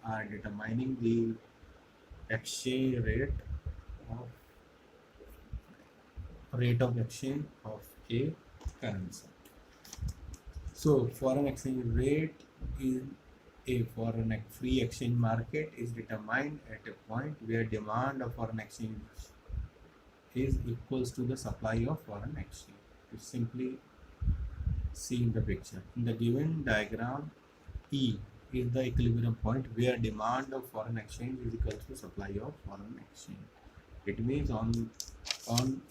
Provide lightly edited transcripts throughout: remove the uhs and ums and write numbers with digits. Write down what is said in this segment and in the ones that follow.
are determining the exchange rate of exchange of a currency. So foreign exchange rate in a free exchange market is determined at a point where demand of foreign exchange is equals to the supply of foreign exchange. You simply see in the picture. In the given diagram, E is the equilibrium point where demand of foreign exchange is equal to supply of foreign exchange. It means on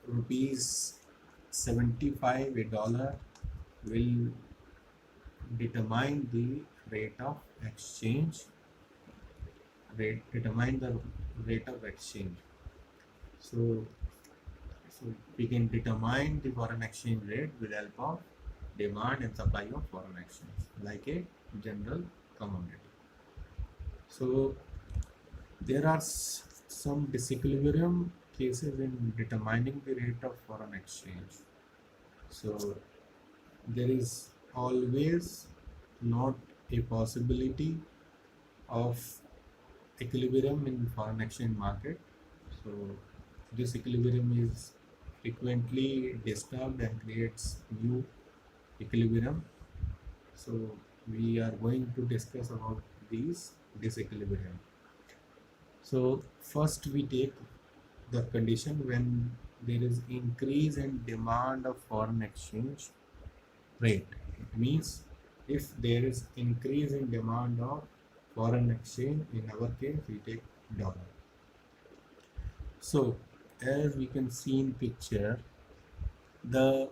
rupees 75 a dollar will determine the rate of exchange determine the rate of exchange. So so we can determine the foreign exchange rate with help of demand and supply of foreign exchange like a general commodity. So there are some disequilibrium cases in determining the rate of foreign exchange. So there is always not a possibility of equilibrium in foreign exchange market. So this equilibrium is frequently disturbed and creates new equilibrium. So we are going to discuss about these disequilibrium. So first we take the condition when there is increase in demand of foreign exchange rate. It means if there is increase in demand of foreign exchange, in our case we take dollar. So as we can see in picture, the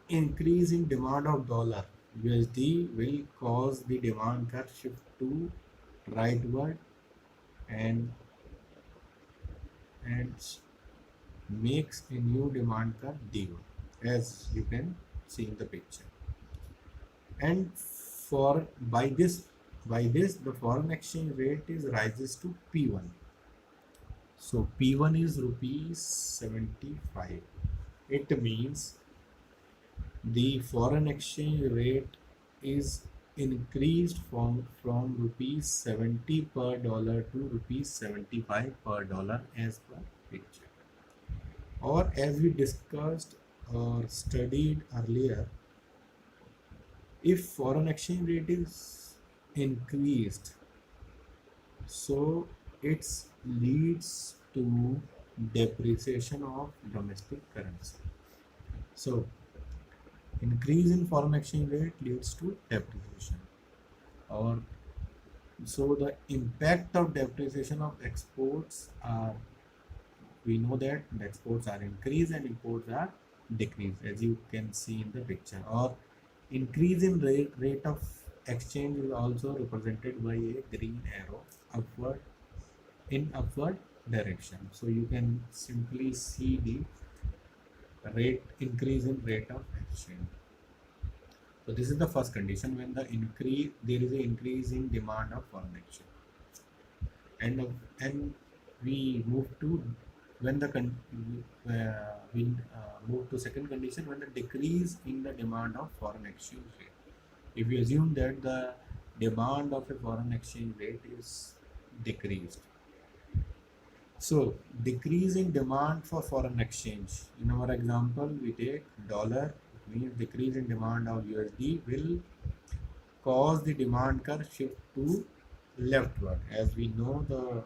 increase in demand of dollar USD will cause the demand curve shift to rightward and makes a new demand curve D1, as you can see in the picture. And for by this the foreign exchange rate is rises to P1. So P1 is rupees 75. It means the foreign exchange rate is increased from rupees 70 per dollar to rupees 75 per dollar as per picture. Or as we discussed or studied earlier, if foreign exchange rate is increased, so it leads to depreciation of domestic currency. So increase in foreign exchange rate leads to depreciation. Or so the impact of depreciation of exports are, we know that the exports are increased and imports are decreased, as you can see in the picture. Or increase in rate of exchange is also represented by a green arrow upward in upward direction. So you can simply see the increase in rate of exchange. So this is the first condition when there is an increase in demand of foreign exchange. And we move to when the we move to second condition when the decrease in the demand of foreign exchange rate. If we assume that the demand of a foreign exchange rate is decreased, so decrease in demand for foreign exchange. In our example, we take dollar. It means decrease in demand of USD will cause the demand curve shift to leftward. As we know the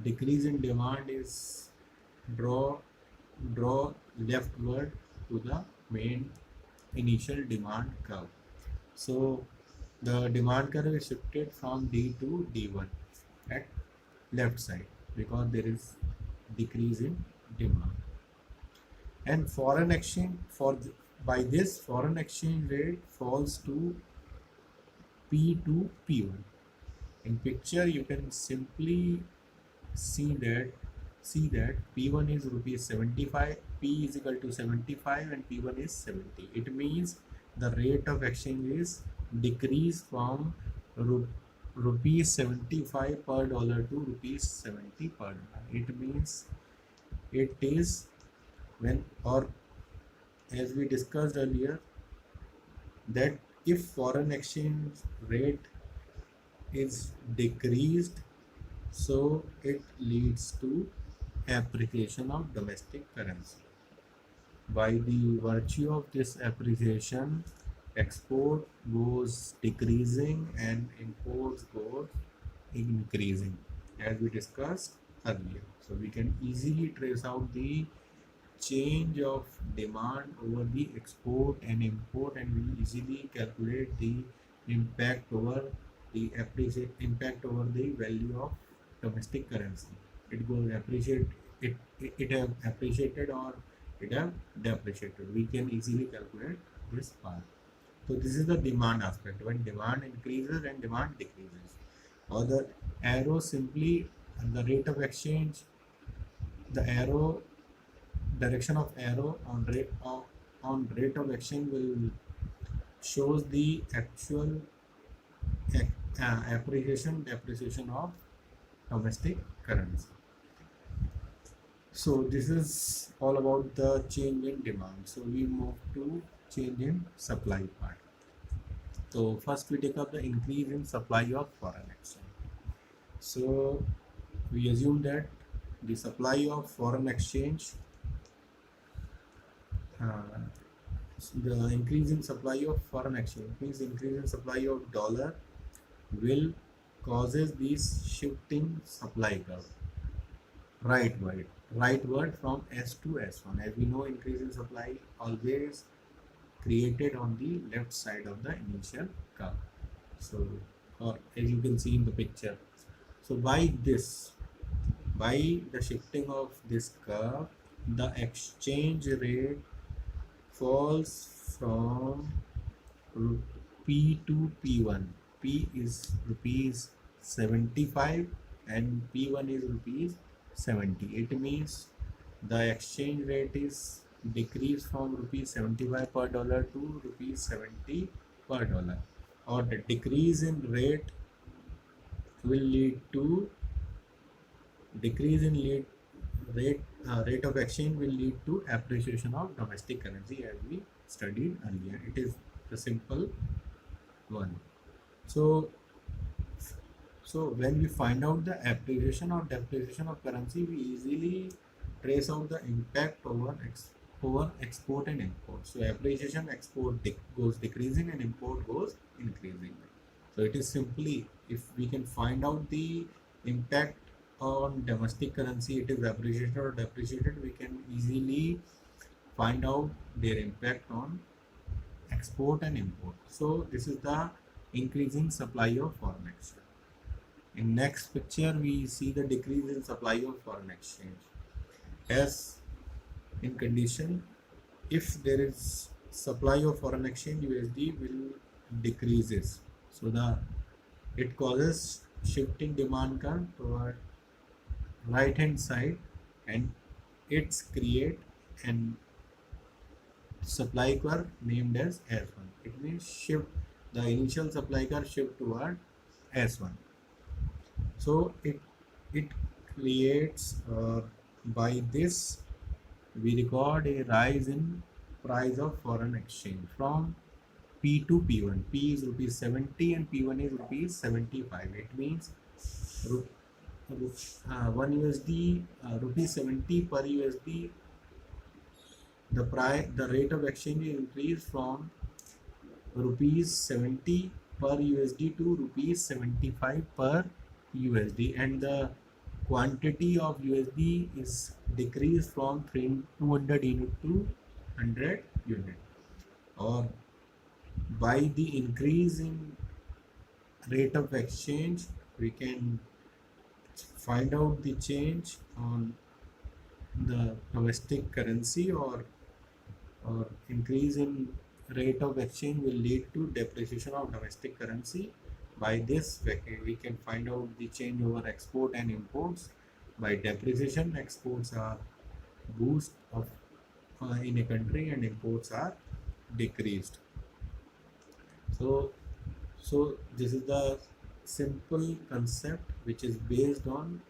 decrease in demand is draw leftward to the main initial demand curve. So the demand curve is shifted from D to D1 at left side because there is decrease in demand. And foreign exchange by this foreign exchange rate falls to P to P1. In picture you can simply see that P1 is rupees 75, P is equal to 75 and P1 is 70. It means the rate of exchange is decreased from rupees 75 per dollar to rupees 70 per dollar. It means it is when, or as we discussed earlier, that if foreign exchange rate is decreased, so it leads to appreciation of domestic currency. By the virtue of this appreciation, export goes decreasing and imports goes increasing, as we discussed earlier. So we can easily trace out the change of demand over the export and import, and we easily calculate the impact over impact over the value of domestic currency. It goes appreciate, it have appreciated or it have depreciated. We can easily calculate this part. So this is the demand aspect, when demand increases and demand decreases. Or the arrow simply the rate of exchange, the arrow direction of arrow on rate of exchange will shows the actual appreciation depreciation of domestic currency. So this is all about the change in demand. So we move to change in supply part. So first we take up the increase in supply of foreign exchange. So we assume that the supply of foreign exchange, the increase in supply of foreign exchange means increase in supply of dollar will causes this shifting supply curve. Rightward from S to S1. As we know, increase in supply always created on the left side of the initial curve. So, or as you can see in the picture. So by the shifting of this curve, the exchange rate falls from P to P1. P is rupees 75 and P1 is rupees 70. It means the exchange rate is decreased from rupees 75 per dollar to rupees 70 per dollar, or the decrease in rate will lead to decrease in rate of exchange will lead to appreciation of domestic currency, as we studied earlier. It is the simple one. So when we find out the appreciation or depreciation of currency, we easily trace out the impact over export and import. So appreciation, export goes decreasing and import goes increasing. So it is simply, if we can find out the impact on domestic currency, it is appreciated or depreciated, we can easily find out their impact on export and import. So this is the increasing supply of foreign exchange. In next picture, we see the decrease in supply of foreign exchange. As in condition, if there is supply of foreign exchange, USD will decreases. So it causes shifting demand curve toward right hand side, and it's create an supply curve named as S1. It means shift the initial supply curve shift toward S1. So it creates by this we record a rise in price of foreign exchange from P to P1. P is rupees 70 and P1 is rupees 75. It means 1 USD rupees 70 per USD. The rate of exchange is increased from rupees 70 per USD to rupees 75 per USD, and the quantity of USD is decreased from 200 unit to 100 unit. Or by the increase in rate of exchange, we can find out the change on the domestic currency, or increase in rate of exchange will lead to depreciation of domestic currency. By this we can find out the change over export and imports. By depreciation, exports are boost of in a country and imports are decreased. So this is the simple concept which is based on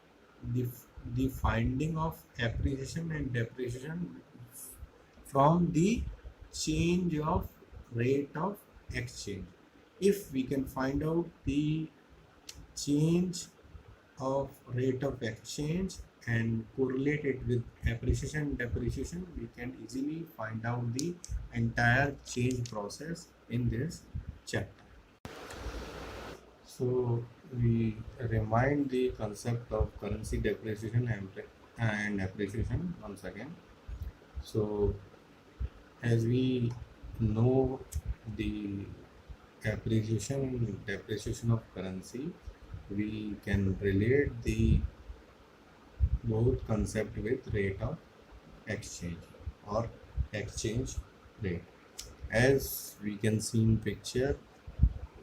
the finding of appreciation and depreciation from the change of rate of exchange. If we can find out the change of rate of exchange and correlate it with appreciation and depreciation, we can easily find out the entire change process in this chapter. So we remind the concept of currency depreciation and appreciation once again. So as we know the appreciation and depreciation of currency, we can relate the both concept with rate of exchange or exchange rate. As we can see in picture,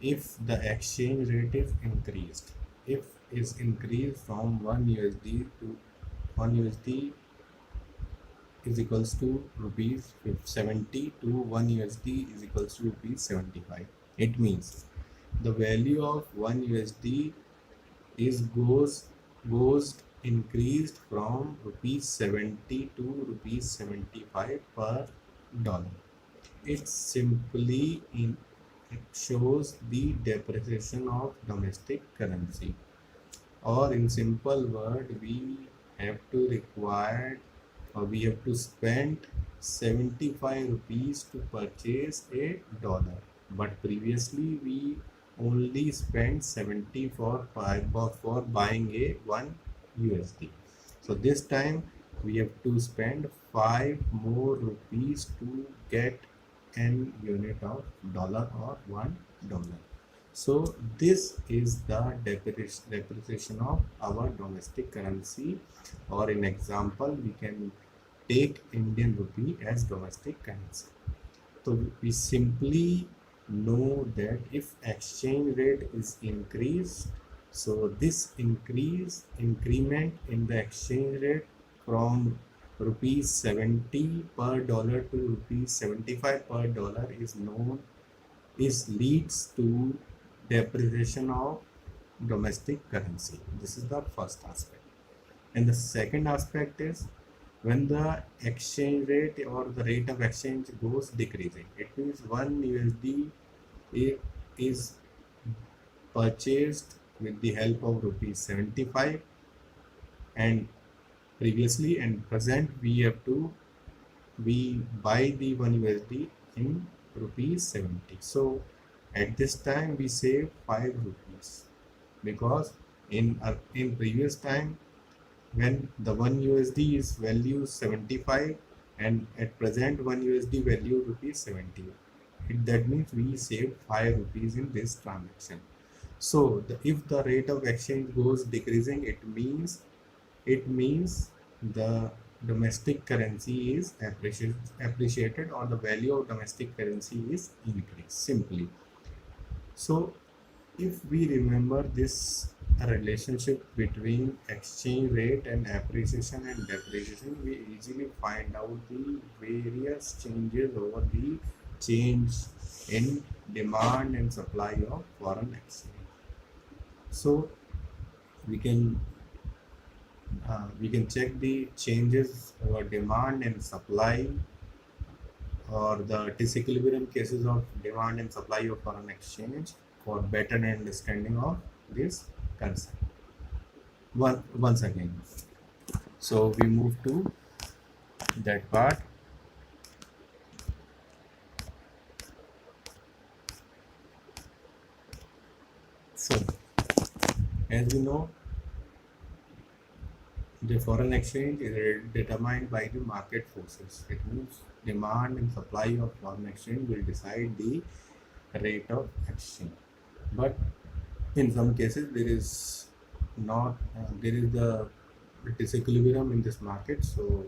if the exchange rate is increased, if is increased from 1 USD to 1 USD is equals to rupees 70 to 1 USD is equals to rupees 75, it means the value of 1 USD is goes increased from rupees 70 to rupees 75 per dollar. It simply it shows the depreciation of domestic currency, or in simple word, we have to require or we have to spend 75 rupees to purchase a dollar, but previously we only spent 70 for buying a 1 USD. So this time we have to spend 5 more rupees to get an unit of dollar or $1. So this is the depreciation of our domestic currency, or in example we can take Indian rupee as domestic currency. So we simply know that if exchange rate is increased, so this increment in the exchange rate from rupees 70 per dollar to rupees 75 per dollar is leads to depreciation of domestic currency. This is the first aspect. And the second aspect is when the exchange rate or the rate of exchange goes decreasing. It means 1 USD is purchased with the help of rupees 75, and previously and present we buy the 1 USD in rupees 70. So at this time we save 5 rupees, because in previous time when the 1 USD is value 75 and at present 1 USD value rupees 70, that means we save 5 rupees in this transaction. So if the rate of exchange goes decreasing, it means the domestic currency is appreciated or the value of domestic currency is increased simply. So if we remember this relationship between exchange rate and appreciation and depreciation, we easily find out the various changes over the change in demand and supply of foreign exchange. So we can check the changes over demand and supply, or the disequilibrium cases of demand and supply of foreign exchange, for better understanding of this concept. Once again, so we move to that part. So as we know, the foreign exchange is determined by the market forces. It means demand and supply of foreign exchange will decide the rate of exchange. But in some cases there is not there is the disequilibrium in this market. So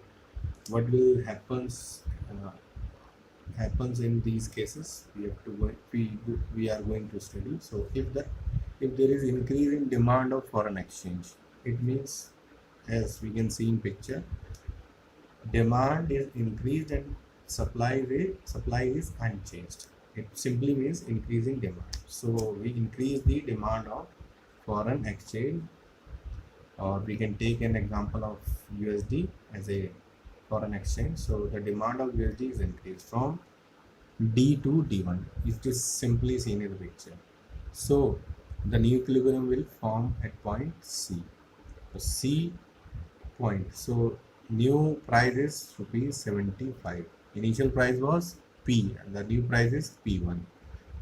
what will happens in these cases, we have to we are going to study. So if there is increase in demand of foreign exchange, it means, as we can see in picture, demand is increased and supply is unchanged. It simply means increasing demand. So we increase the demand of foreign exchange, or we can take an example of USD as a foreign exchange. So the demand of USD is increased from D to D1. It is simply seen in the picture. So the new equilibrium will form at point C. So C point. So new price is rupees 75. Initial price was P and the new price is P1.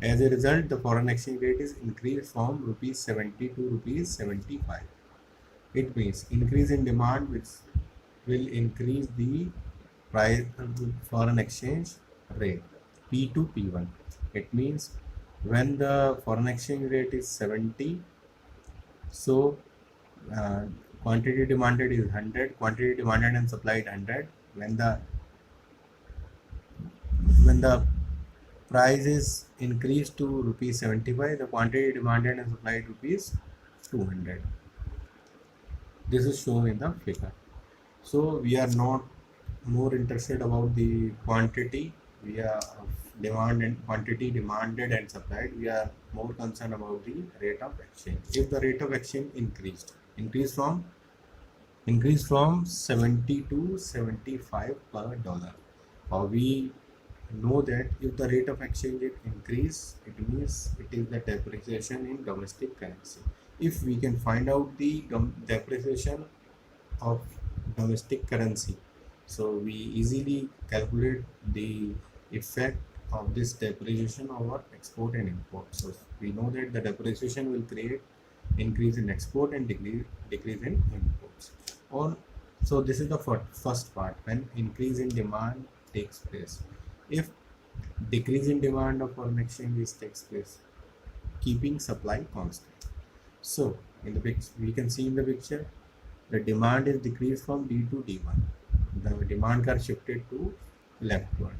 As a result, the foreign exchange rate is increased from rupees 70 to rupees 75. It means increase in demand which will increase the price foreign exchange rate P to P1. It means when the foreign exchange rate is 70, so uh, quantity demanded is 100, quantity demanded and supplied 100. When the price is increased to rupees 75, the quantity demanded and supplied rupees 200. This is shown in the figure. So we are not more interested about the quantity. We are demand and quantity demanded and supplied. We are more concerned about the rate of exchange. If the rate of exchange increased from 70 to 75 per dollar. We know that if the rate of exchange rate increase, it means it is the depreciation in domestic currency. If we can find out the depreciation of domestic currency, so we easily calculate the effect of this depreciation over export and import. So we know that the depreciation will create increase in export and decrease in imports. On so this is the first part, when increase in demand takes place. If decrease in demand of foreign exchange takes place, keeping supply constant. So in the picture, we can see in the picture, the demand is decreased from D to D1. The demand curve shifted to leftward,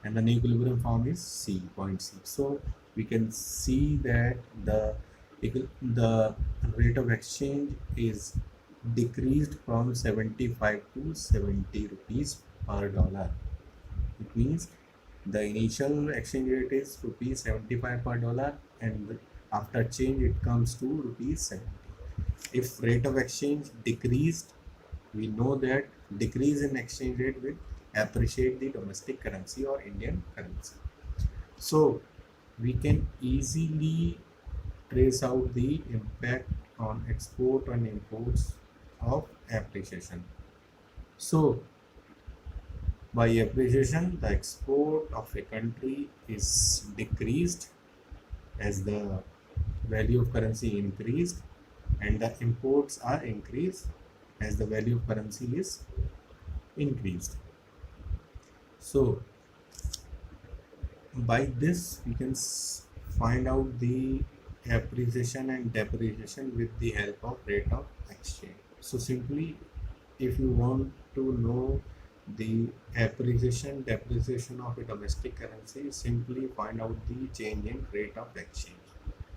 and the new equilibrium form is C, point C. So we can see that the rate of exchange is decreased from 75 to 70 rupees per dollar. It means the initial exchange rate is rupees 75 per dollar, and after change it comes to rupees 70. If rate of exchange decreased, we know that decrease in exchange rate will appreciate the domestic currency or Indian currency. So we can easily trace out the impact on export and imports of appreciation. So by appreciation, the export of a country is decreased as the value of currency increased, and the imports are increased as the value of currency is increased. So by this we can find out the appreciation and depreciation with the help of rate of exchange. So simply, if you want to know the appreciation depreciation of a domestic currency, simply find out the change in rate of exchange.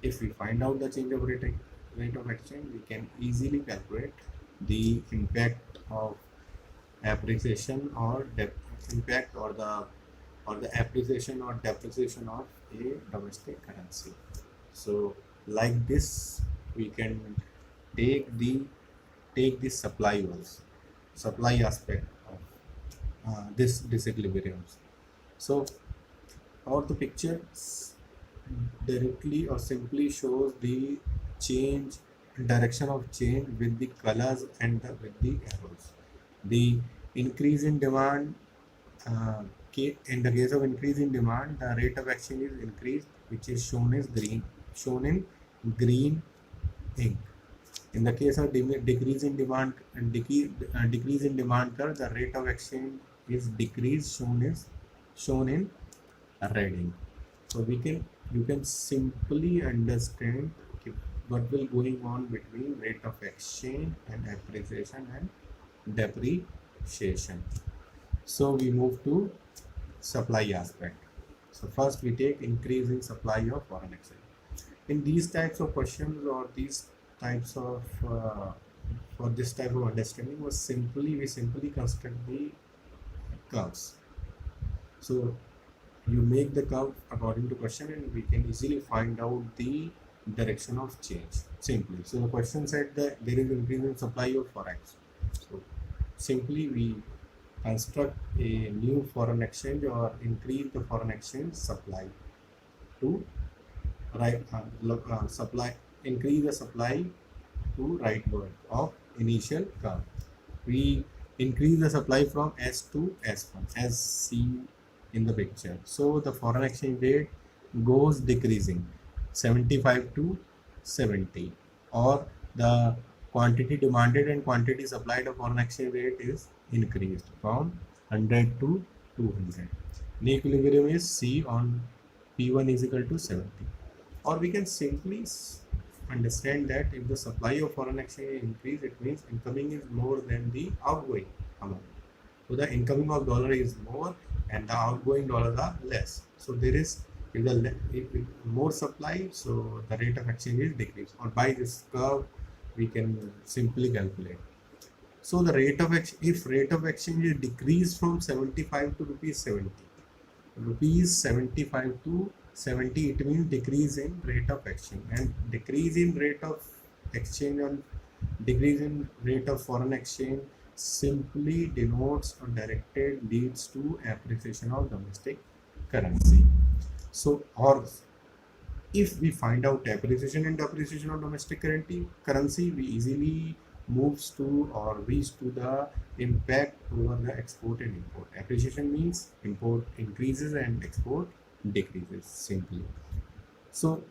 If we find out the change of rate of exchange, we can easily calculate the impact of appreciation or impact or the appreciation or depreciation of a domestic currency. So like this, we can take the supply aspect of this disequilibriums. So or the picture directly or simply shows the change direction of change with the colors and with the arrows. The increase in demand, in the case of increase in demand, the rate of exchange is increased, which is shown in green ink. In the case of decrease in demand decrease in demand curve, the rate of exchange is decreased, shown in red ink. So you can simply understand what will going on between rate of exchange and appreciation and depreciation. So we move to supply aspect. So first we take increase in supply of foreign exchange. In these types of questions or these types of for this type of understanding we simply construct the curves. So you make the curve according to question and we can easily find out the direction of change simply. So the question said that there is increase in supply of forex. So simply we construct a new foreign exchange or increase the foreign exchange supply to supply increase the supply to rightward of initial curve. We increase the supply from S to S1 as seen in the picture. So the foreign exchange rate goes decreasing 75 to 70, or the quantity demanded and quantity supplied of foreign exchange rate is increased from 100 to 200. The equilibrium is C on P1 is equal to 70. Or we can simply understand that if the supply of foreign exchange increase, it means incoming is more than the outgoing amount. So the incoming of dollar is more and the outgoing dollars are less. So there is, if more supply, so the rate of exchange is decreased. Or by this curve, we can simply calculate. So the rate of if rate of exchange is decreased from 75 to rupees 70, rupees 75 to 70, it means decrease in rate of exchange, and decrease in rate of exchange on decrease in rate of foreign exchange simply denotes or directed leads to appreciation of domestic currency. So, or if we find out appreciation and depreciation of domestic currency, we easily moves to or reach to the impact over the export and import. Appreciation means import increases and export decreases simply. So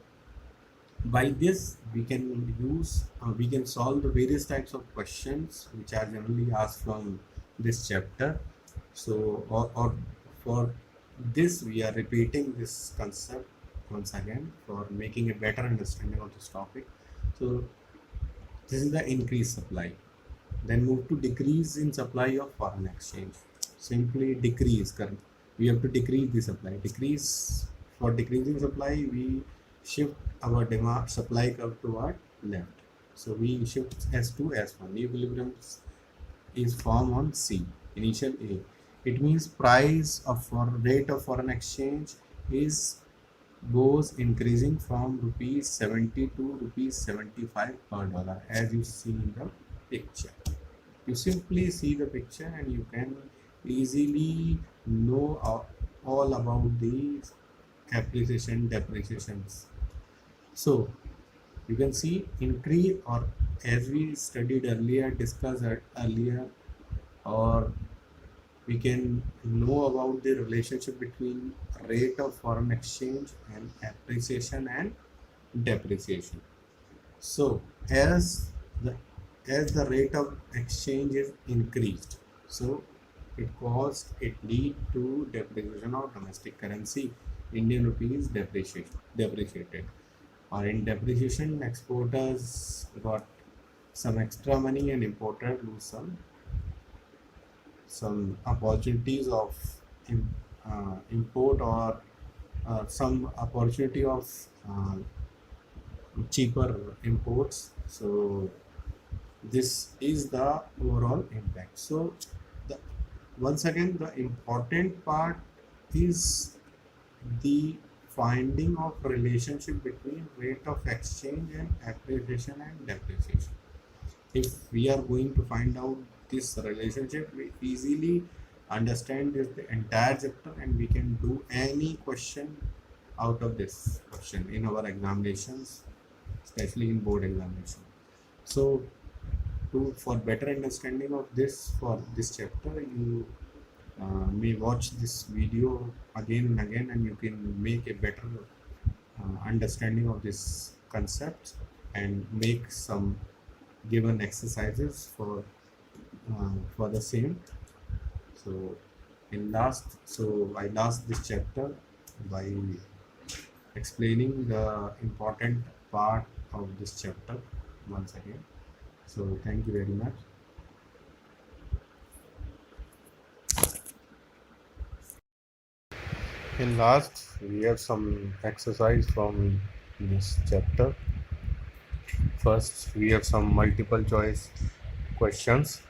by this we can we can solve the various types of questions which are generally asked from this chapter. So or for this we are repeating this concept once again for making a better understanding of this topic. So this is the increased supply. Then move to decrease in supply of foreign exchange. Simply decrease current. We have to decrease the supply. Decrease for decreasing supply, we shift our demand supply curve toward left. So we shift S to S1. Equilibrium is formed on C. Initial A. It means price of for rate of foreign exchange is goes increasing from rupees 70 to rupees 75 per dollar, as you see in the picture. You simply see the picture and you can easily know all about these appreciation depreciations. So you can see increase, or as we studied earlier, discussed earlier, or we can know about the relationship between rate of foreign exchange and appreciation and depreciation. So as the rate of exchange is increased, so it lead to depreciation of domestic currency. Indian rupee is depreciated, or in depreciation, exporters got some extra money and importers lose some opportunities of import, or some opportunity of cheaper imports. So this is the overall impact. So the, once again, the important part is the finding of relationship between rate of exchange and appreciation and depreciation. If we are going to find out this relationship, we easily understand this the entire chapter, and we can do any question out of this question in our examinations, especially in board examination. So for better understanding of this, for this chapter, you may watch this video again and again, and you can make a better understanding of this concept and make some given exercises for the same. So I last this chapter by explaining the important part of this chapter once again. So thank you very much. In last, we have some exercise from this chapter. First, we have some multiple choice questions.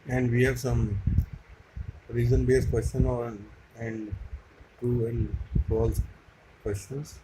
And we have some reason based question on and true and false questions.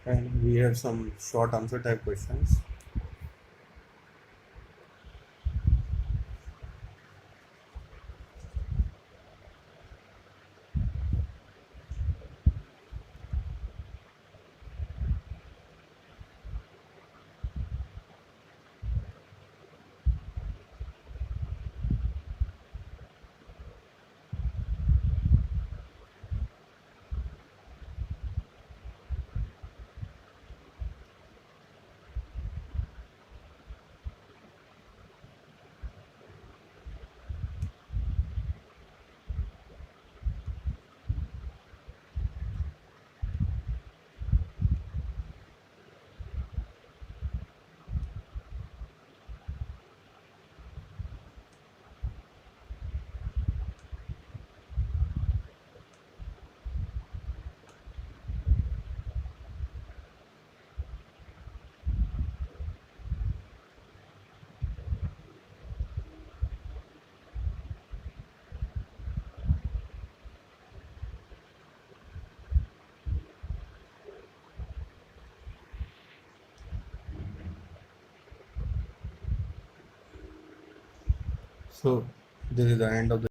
And we have some short answer type questions. So this is the end of the